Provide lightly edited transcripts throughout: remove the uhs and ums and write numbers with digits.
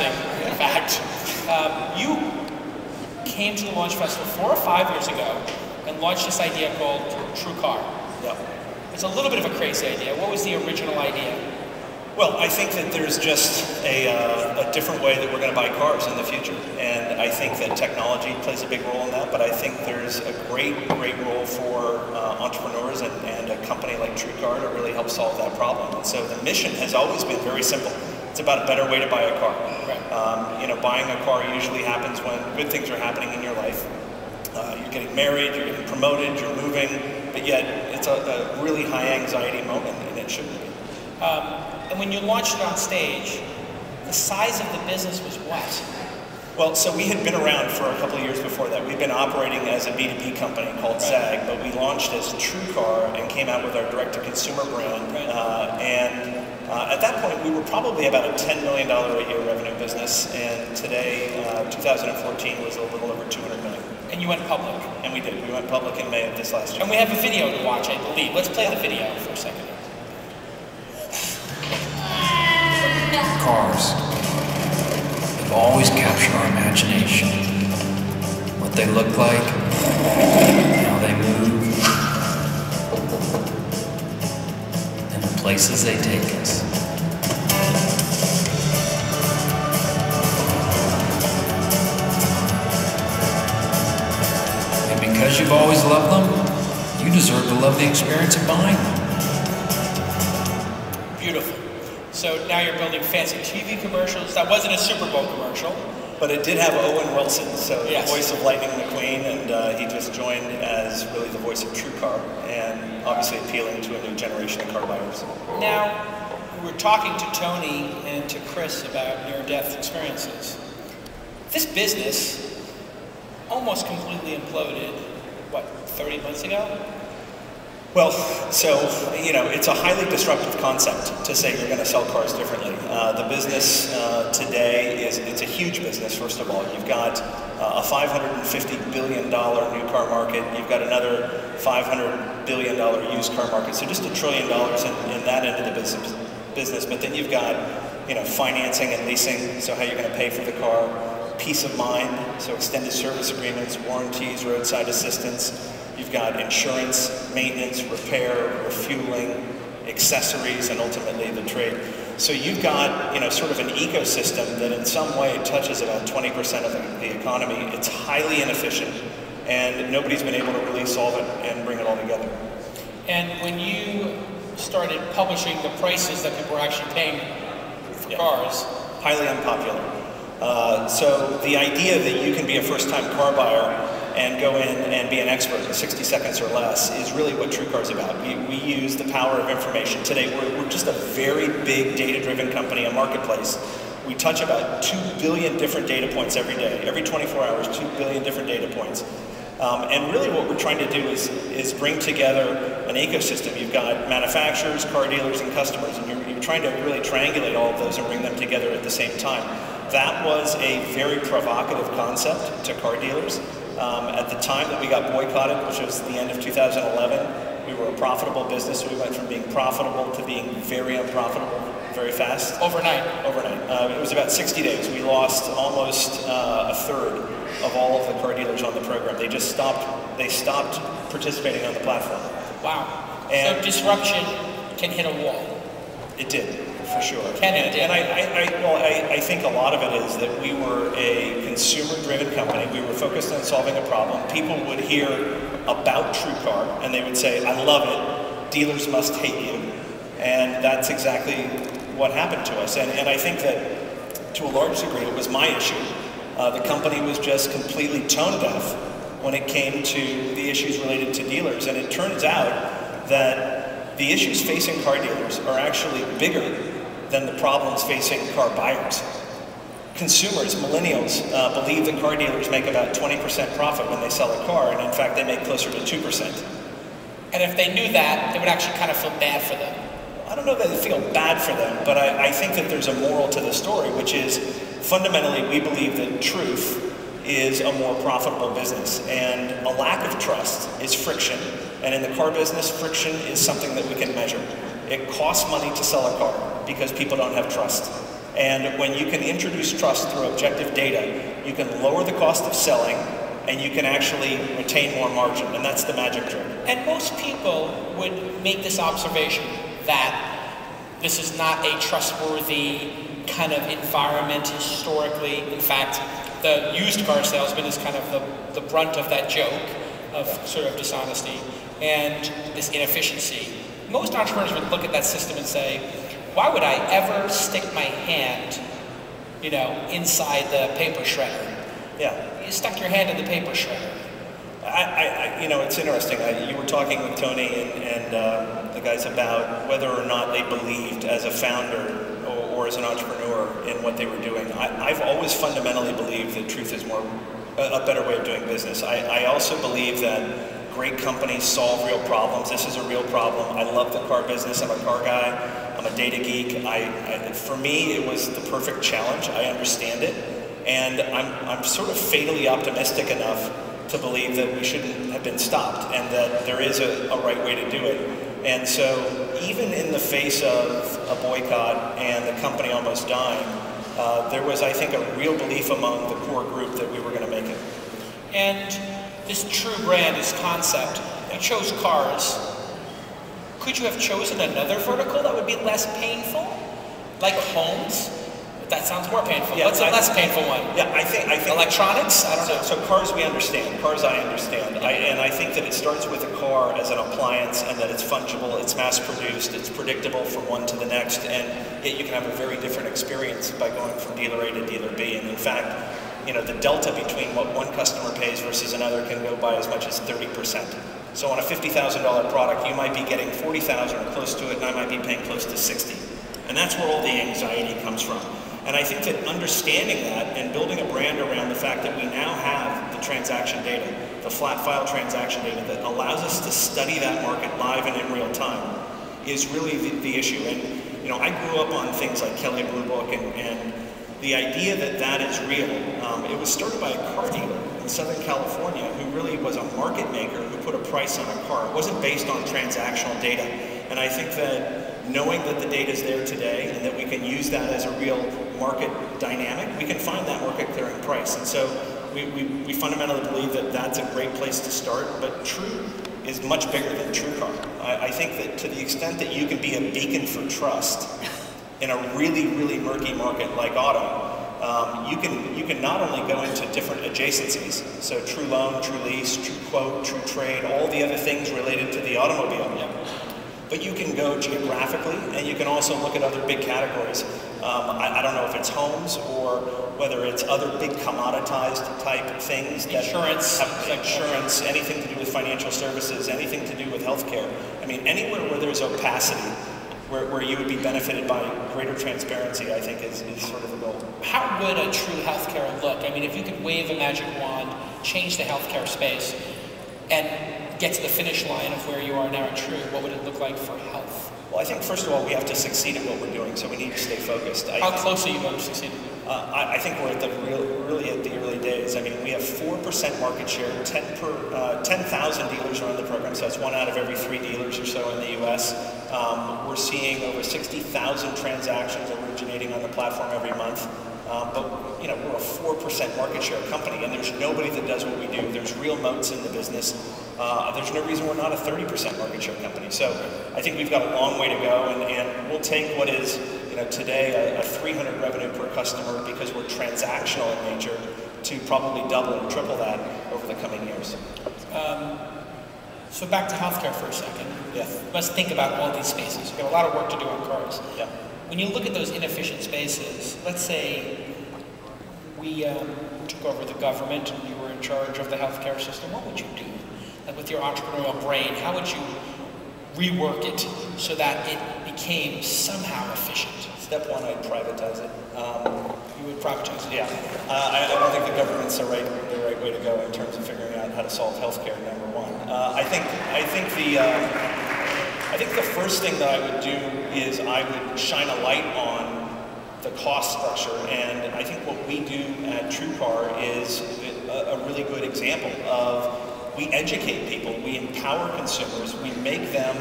embarrassing, in fact. You came to the Launch Festival 4 or 5 years ago and launched this idea called TrueCar. Yep. It's a little bit of a crazy idea. What was the original idea? Well, I think that there's just a different way that we're going to buy cars in the future. And I think that technology plays a big role in that, but I think there's a great role for entrepreneurs and a company like TrueCar to really help solve that problem. And so the mission has always been very simple. It's about a better way to buy a car. Right. You know, buying a car usually happens when good things are happening in your life. You're getting married, you're getting promoted, you're moving, but yet it's a really high anxiety moment, and it shouldn't be. And when you launched it on stage, the size of the business was what? Well, so we had been around for a couple of years before that. We've been operating as a B2B company called ZAG, but we launched as TrueCar and came out with our direct-to-consumer brand. At that point, we were probably about a $10 million a year revenue business, and today, 2014, was a little over $200 million. And you went public? And we did. We went public in May of this last year. And we have a video to watch, I believe. Let's play the video for a second. Cars. They've always captured our imagination. What they look like, how they move, and the places they take us. And because you've always loved them, you deserve to love the experience of buying them. Beautiful. So now you're building fancy TV commercials. That wasn't a Super Bowl commercial. But it did have Owen Wilson, so yes. The voice of Lightning McQueen, and he just joined as really the voice of TrueCar, and obviously appealing to a new generation of car buyers. Now, we were talking to Tony and to Chris about near-death experiences. This business almost completely imploded, what, 30 months ago? Well, so, you know, it's a highly disruptive concept to say you're going to sell cars differently. The business today it's a huge business, first of all. You've got a $550 billion new car market. You've got another $500 billion used car market. So just $1 trillion in that end of the business. But then you've got, you know, financing and leasing, so how you're going to pay for the car. Peace of mind, so extended service agreements, warranties, roadside assistance. You've got insurance, maintenance, repair, refueling, accessories, and ultimately the trade. So you've got, you know, sort of an ecosystem that in some way touches about 20% of the economy. It's highly inefficient, and nobody's been able to really solve it and bring it all together. And when you started publishing the prices that people were actually paying for cars, highly unpopular. So the idea that you can be a first-time car buyer and go in and be an expert in 60 seconds or less is really what TrueCar is about. We use the power of information. Today, we're just a very big data-driven company, a marketplace. We touch about 2 billion different data points every day. Every 24 hours, 2 billion different data points. And really what we're trying to do is bring together an ecosystem. You've got manufacturers, car dealers, and customers, and you're trying to really triangulate all of those and bring them together at the same time. That was a very provocative concept to car dealers. At the time that we got boycotted, which was the end of 2011, we were a profitable business. So we went from being profitable to being very unprofitable very fast. Overnight? Overnight. It was about 60 days. We lost almost a third of all of the car dealers on the program. They just stopped participating on the platform. Wow. And so disruption can hit a wall. It did. For sure. And I think a lot of it is that we were a consumer-driven company. We were focused on solving a problem. People would hear about TrueCar, and they would say, I love it. Dealers must hate you. And that's exactly what happened to us. And I think that, to a large degree, it was my issue. The company was just completely tone deaf when it came to the issues related to dealers. And it turns out that the issues facing car dealers are actually bigger than the problems facing car buyers. Consumers, millennials, believe that car dealers make about 20% profit when they sell a car, and in fact they make closer to 2%. And if they knew that, they would actually kind of feel bad for them. I don't know that they feel bad for them, but I think that there's a moral to the story, which is fundamentally we believe that truth is a more profitable business, and a lack of trust is friction. And in the car business, friction is something that we can measure. It costs money to sell a car because people don't have trust. And when you can introduce trust through objective data, you can lower the cost of selling, and you can actually retain more margin, and that's the magic trick. And most people would make this observation that this is not a trustworthy kind of environment historically. In fact, the used car salesman is kind of the brunt of that joke of sort of dishonesty and this inefficiency. Most entrepreneurs would look at that system and say, why would I ever stick my hand, you know, inside the paper shredder? Yeah. You stuck your hand in the paper shredder. You know, it's interesting. You were talking with Tony and the guys about whether or not they believed as a founder or as an entrepreneur in what they were doing. I've always fundamentally believed that truth is a better way of doing business. I also believe that great companies solve real problems. This is a real problem. I love the car business. I'm a car guy. I'm a data geek. For me, it was the perfect challenge. I understand it. And I'm sort of fatally optimistic enough to believe that we shouldn't have been stopped and that there is a right way to do it. And so even in the face of a boycott and the company almost dying, there was, I think, a real belief among the core group that we were going to make it. And this true brand, this concept, you chose cars. Could you have chosen another vertical that would be less painful? Like homes? That sounds more painful. Yeah, what's a less painful one? Yeah, I think electronics? I don't know. So cars we understand. Cars I understand. And I think that it starts with a car as an appliance and that it's fungible, it's mass produced, it's predictable from one to the next, and yet you can have a very different experience by going from dealer A to dealer B. And in fact, you know, the delta between what one customer pays versus another can go by as much as 30%. So on a $50,000 product, you might be getting $40,000 or close to it, and I might be paying close to $60,000. And that's where all the anxiety comes from. And I think that understanding that and building a brand around the fact that we now have the transaction data, the flat file transaction data that allows us to study that market live and in real time is really the issue. And you know, I grew up on things like Kelley Blue Book and the idea that that is real. It was started by a car dealer in Southern California who really was a market maker who put a price on a car. It wasn't based on transactional data. And I think that knowing that the data is there today and that we can use that as a real market dynamic, we can find that market clearing price. And so we fundamentally believe that that's a great place to start, but True is much bigger than TrueCar. I think that to the extent that you can be a beacon for trust in a really, really murky market like auto, you can not only go into different adjacencies, so True Loan, True Lease, True Quote, True Trade, all the other things related to the automobile, but you can go geographically, and you can also look at other big categories. I don't know if it's homes or whether it's other big commoditized type things. Insurance. Insurance, anything to do with financial services, anything to do with healthcare. I mean, anywhere where there's opacity, where you would be benefited by greater transparency, I think is sort of the goal. How would a true healthcare look? I mean, if you could wave a magic wand, change the healthcare space, and get to the finish line of where you are now at True, what would it look like for health? Well, I think first of all, we have to succeed at what we're doing, so we need to stay focused. How close are you going to succeeding? I think we're at really at the early days. I mean, we have 4% market share, 10,000 dealers are on the program, so that's 1 out of every 3 dealers or so in the US. We're seeing over 60,000 transactions originating on the platform every month. But you know, we're a 4% market share company, and there's nobody that does what we do. There's real moats in the business. There's no reason we're not a 30% market share company. So I think we've got a long way to go, and we'll take what is, you know, today a 300 revenue per customer, because we're transactional in nature, to probably double and triple that over the coming years. So back to healthcare for a second. Yeah. Let's think about all these spaces. We've got a lot of work to do on cars. Yeah. When you look at those inefficient spaces, let's say we took over the government and you were in charge of the healthcare system, what would you do? And with your entrepreneurial brain, how would you rework it so that it became somehow efficient? Step one, I'd privatize it. You would privatize it? Yeah. I don't think the government's the right way to go in terms of figuring out how to solve healthcare, number one. I think the first thing that I would do is I would shine a light on the cost structure, and I think what we do at TrueCar is a really good example of we educate people, we empower consumers, we make them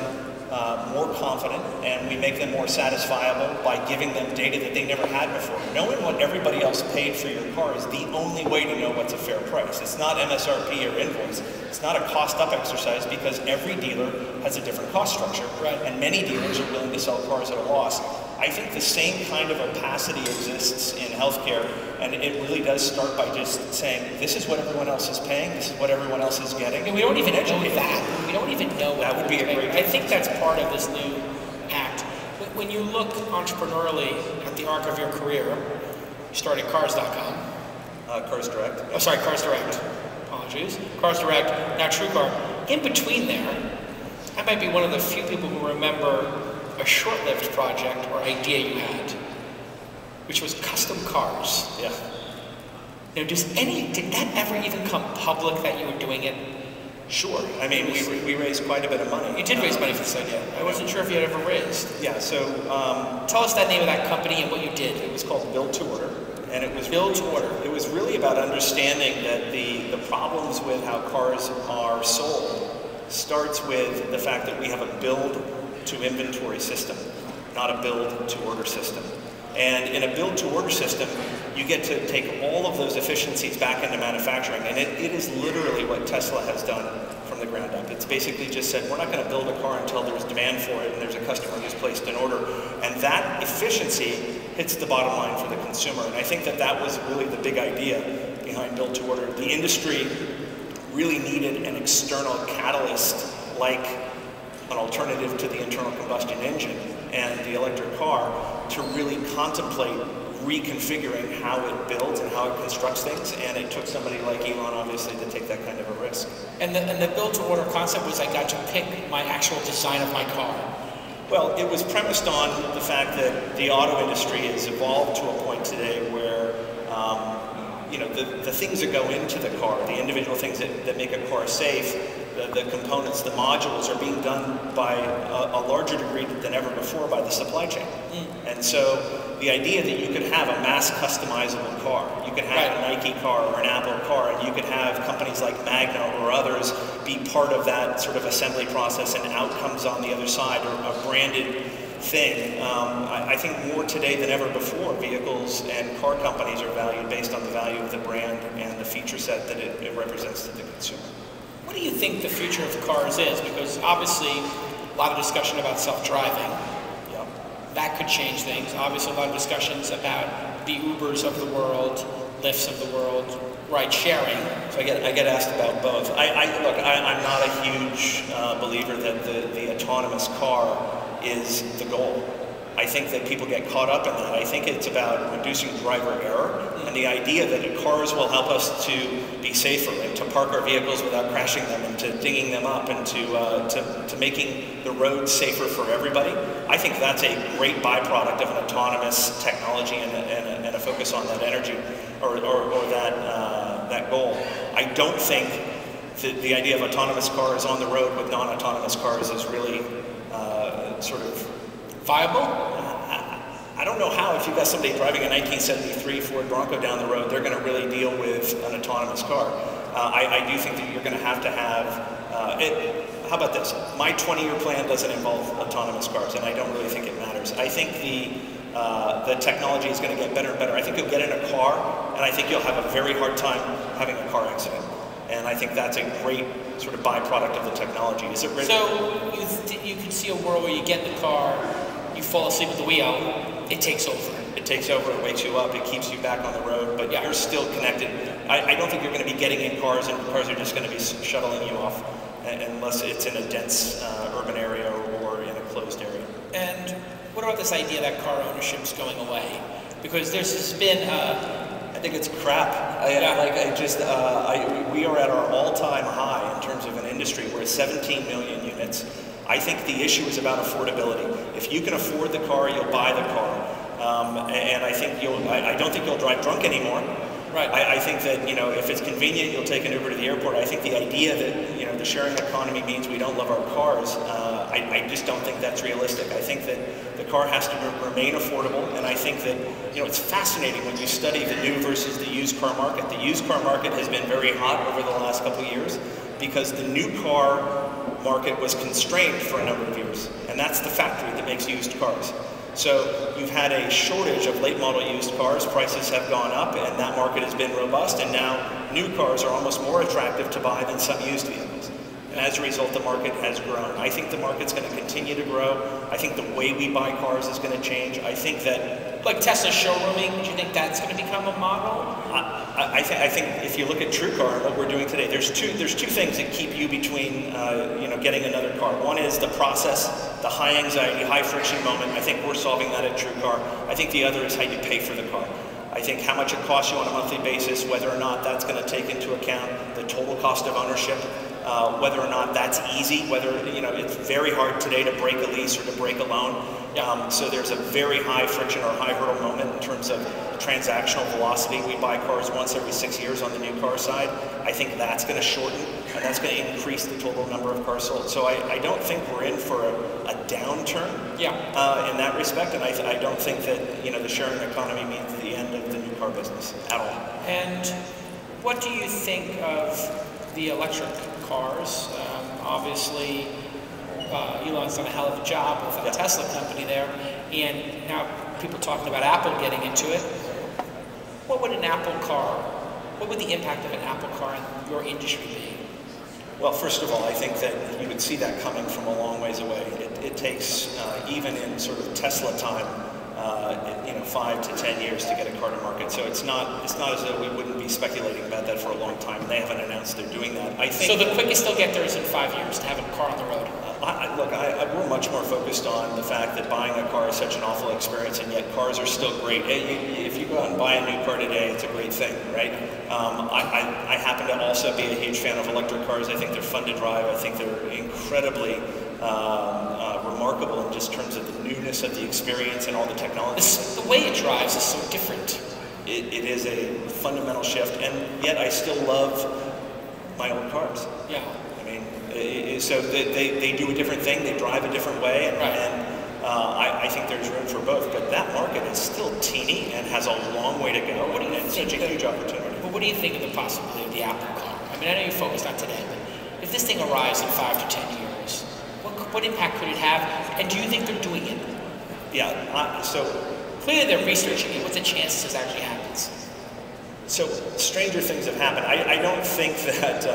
more confident, and we make them more satisfiable by giving them data that they never had before. Knowing what everybody else paid for your car is the only way to know what's a fair price. It's not MSRP or invoice. It's not a cost-up exercise because every dealer has a different cost structure, and many dealers are willing to sell cars at a loss. I think the same kind of opacity exists in healthcare, and it really does start by just saying, this is what everyone else is paying, this is what everyone else is getting. And we don't even know that. We don't even know what that would be a great. I think that's part of this new act. When you look entrepreneurially at the arc of your career, you started Cars.com. Cars Direct. Oh, sorry, Cars Direct. Apologies. Cars Direct, now TrueCar. In between there, I might be one of the few people who remember a short-lived project or idea you had, which was custom cars. Yeah. Now, did that ever even come public that you were doing it? Sure. I mean, we raised quite a bit of money. You did raise money for this idea. I wasn't sure if you had ever raised. Yeah, so... tell us that name of that company and what you did. It was called Build to Order. And it was Build to Order. It was really about understanding that the problems with how cars are sold starts with the fact that we have a build to inventory system, not a build to order system. And in a build to order system, you get to take all of those efficiencies back into manufacturing, and it is literally what Tesla has done from the ground up. It's basically just said, we're not going to build a car until there's demand for it and there's a customer who's placed an order. And that efficiency hits the bottom line for the consumer. And I think that that was really the big idea behind build to order. The industry really needed an external catalyst like an alternative to the internal combustion engine and the electric car to really contemplate reconfiguring how it builds and how it constructs things, and it took somebody like Elon, obviously, to take that kind of a risk. And the build-to-order concept was I got to pick my actual design of my car. Well, it was premised on the fact that the auto industry has evolved to a point today where you know, the things that go into the car, the individual things that make a car safe, the components, the modules are being done by a larger degree than ever before by the supply chain. And so the idea that you could have a mass customizable car, you could have a Nike car or an Apple car, and you could have companies like Magna or others be part of that sort of assembly process and outcomes on the other side, or a branded thing. I think more today than ever before, vehicles and car companies are valued based on the value of the brand and the feature set that it represents to the consumer. What do you think the future of cars is? Because obviously a lot of discussion about self-driving. Yeah. That could change things. Obviously a lot of discussions about the Ubers of the world, Lyfts of the world, ride sharing. So I get asked about both. Look, I'm not a huge believer that the autonomous car is the goal. I think that people get caught up in that. I think it's about reducing driver error and the idea that cars will help us to be safer and to park our vehicles without crashing them and to dinging them up and to making the road safer for everybody. I think that's a great byproduct of an autonomous technology and a focus on that energy or that goal. I don't think that the idea of autonomous cars on the road with non-autonomous cars is really sort of viable? I don't know how, if you've got somebody driving a 1973 Ford Bronco down the road, they're going to really deal with an autonomous car. I do think that you're going to have how about this? My 20-year plan doesn't involve autonomous cars, and I don't really think it matters. I think the technology is going to get better and better. I think you'll get in a car, and I think you'll have a very hard time having a car accident. And I think that's a great sort of byproduct of the technology. Is it really? So you can see a world where you get in the car, you fall asleep at the wheel, it takes over. It takes over, it wakes you up, it keeps you back on the road, but you're still connected. I don't think you're going to be getting in cars and cars are just going to be shuttling you off unless it's in a dense urban area or in a closed area. And what about this idea that car ownership is going away? Because there's been I think it's crap. We are at our all-time high in terms of an industry. We're at 17 million units. I think the issue is about affordability. If you can afford the car, you'll buy the car. And I think I don't think you'll drive drunk anymore. Right. I think that, you know, if it's convenient, you'll take an Uber to the airport. I think the idea that, you know, the sharing economy means we don't love our cars, I just don't think that's realistic. I think that the car has to remain affordable, and I think that, you know, it's fascinating when you study the new versus the used car market. The used car market has been very hot over the last couple of years because the new car market was constrained for a number of years, and that's the factory that makes used cars. So you've had a shortage of late model used cars, prices have gone up, and that market has been robust, and now new cars are almost more attractive to buy than some used vehicles. And as a result, the market has grown. I think the market's going to continue to grow. I think the way we buy cars is going to change. I think that... Like Tesla showrooming, do you think that's going to become a model? I think if you look at TrueCar and what we're doing today, there's two things that keep you between getting another car. One is the process, the high anxiety, high friction moment. I think we're solving that at TrueCar. I think the other is how you pay for the car. I think how much it costs you on a monthly basis, whether or not that's going to take into account the total cost of ownership, whether or not that's easy, whether, it's very hard today to break a lease or to break a loan. So there's a very high friction or high hurdle moment in terms of transactional velocity. We buy cars once every 6 years on the new car side. I think that's going to shorten, and that's going to increase the total number of cars sold. So I don't think we're in for a downturn in that respect, and I don't think that the sharing economy means the end of the new car business at all. And what do you think of the electric cars? Obviously, Elon's done a hell of a job with a Tesla company there, and now people are talking about Apple getting into it. What would an Apple car, what would the impact of an Apple car in your industry be? Well, first of all, I think that you would see that coming from a long ways away. It takes, even in sort of Tesla time, 5 to 10 years to get a car to market. So it's not as though we wouldn't be speculating about that for a long time. They haven't announced they're doing that. I think. So the quickest they'll get there is in 5 years to have a car on the road. We're much more focused on the fact that buying a car is such an awful experience, and yet cars are still great. If you go out and buy a new car today, it's a great thing, right? I happen to also be a huge fan of electric cars. I think they're fun to drive. I think they're incredibly remarkable in just terms of the newness of the experience and all the technology. The way it drives is so different. It is a fundamental shift, and yet I still love my old cars. Yeah. So they do a different thing, they drive a different way, and I think there's room for both. But that market is still teeny and has a long way to go. What do you think? Such a huge opportunity. Well, what do you think of the possibility of the Apple car? I know you're focused on today, but if this thing arrives in 5 to 10 years, what impact could it have? And do you think they're doing it? Yeah. So clearly they're researching it. What's the chances this actually happens? So stranger things have happened. I don't think that.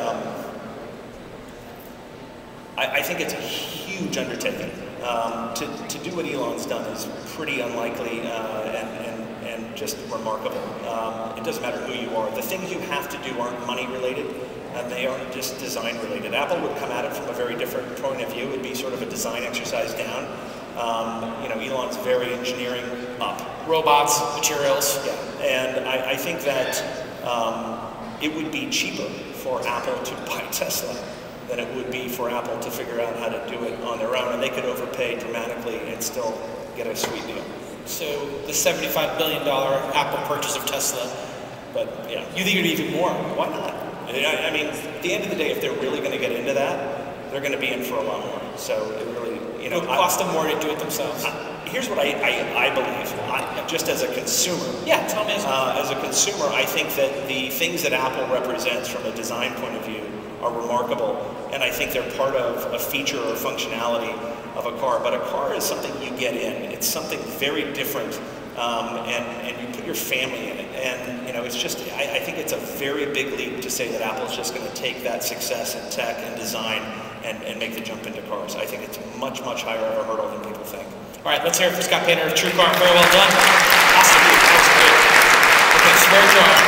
I think it's a huge undertaking. To do what Elon's done is pretty unlikely and just remarkable. It doesn't matter who you are. The things you have to do aren't money related, and they aren't just design related. Apple would come at it from a very different point of view. It would be sort of a design exercise down. Elon's very engineering up. Robots, materials. Yeah, and I think that it would be cheaper for Apple to buy Tesla than it would be for Apple to figure out how to do it on their own, and they could overpay dramatically and still get a sweet deal. So the $75 billion Apple purchase of Tesla, but you think it'd be even more? Why not? I mean, at the end of the day, if they're really going to get into that, they're going to be in for a lot more. So it really, it would cost them more to do it themselves. Here's what I believe, just as a consumer. Yeah, tell me. As a consumer, I think that the things that Apple represents from a design point of view are remarkable, and I think they're part of a feature or functionality of a car. But a car is something you get in. It's something very different, and you put your family in it. And it's just, I think it's a very big leap to say that Apple's just going to take that success in tech and design and make the jump into cars. I think it's much, much higher of a hurdle than people think. All right, let's hear it for Scott Painter of TrueCar. Very well done. Awesome. That was great. Okay, so very drawing.